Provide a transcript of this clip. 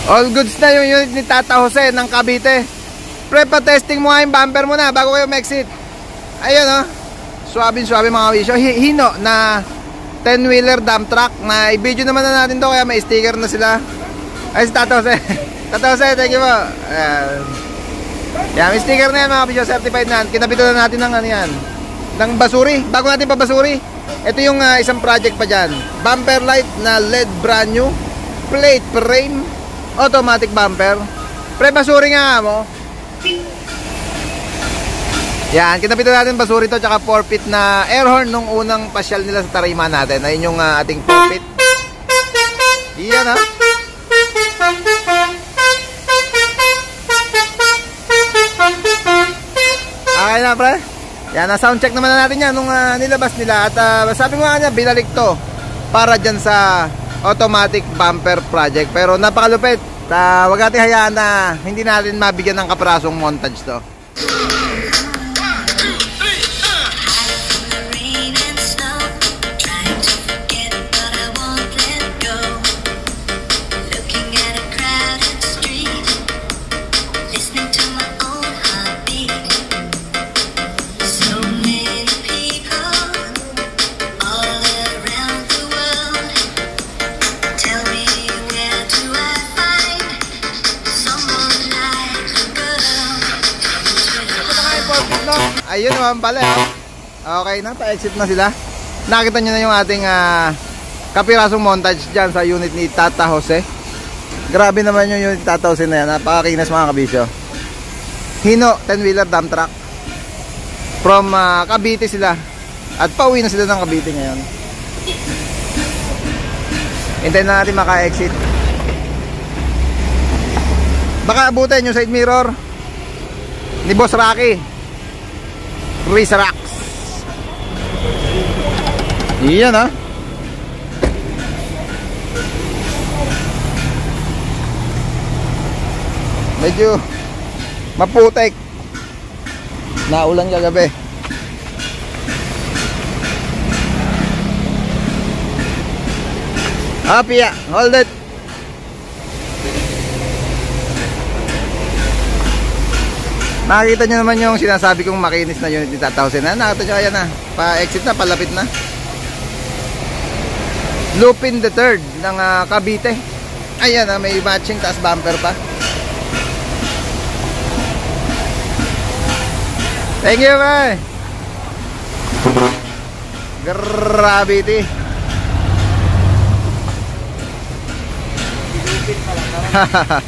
All goods na yung unit ni Tata Jose ng Cavite. Pre, pa-testing mo nga yung bumper mo na bago kayo ma-exit. Ayun oh. Suabe mga wisyo. Hino na 10-wheeler dump truck. Na i-video naman na natin to kaya may sticker na sila. Ay si Tata Jose. Tata Jose, thank you po. Yan, may sticker na yan mga wisyo. Certified na. Kinabitan na natin ng ano yan, ng basuri. Bago natin pa basuri, ito yung isang project pa dyan. Bumper light na LED brand new. Plate frame, automatic bumper. Pre, basuri nga mo. Yan, kinapitan natin basuri to. Tsaka 4-feet na air horn nung unang pasyal nila sa Tarima natin. Ayun yung ating 4-feet. Yan ha. Okay na pre. Yan, na-sound check naman na natin yan nung nilabas nila. At sabi ko nga niya, binalik to para dyan sa automatic bumper project. Pero napakalupit. Wag natin hayaan na hindi natin mabigyan ng kaprasong montage to. Ayun naman pala. Okay na, pa-exit na sila. Nakita nyo na yung ating kapirasong montage dyan sa unit ni Tata Jose. Grabe naman yung unit ni Tata Jose na yan. Napakakinas mga kabisyo. Hino 10-wheeler dump truck. From Cavite sila. At pauwi na sila ng Cavite ngayon. Hintayin na natin maka-exit. Baka abutin yung side mirror ni Boss Rocky Racer Rocks. Iyan ha. Medyo maputek. Naulan kagabi. Pia, hold it. Nakikita nyo naman yung sinasabi kong makinis na unit ni Tata Jose na. Nakita nyo, ayan na. Pa-exit na, palapit na. Lupin the third ng Cavite. Ayan na, may matching taas bumper pa. Thank you, bye. Gravity. Lupin pala.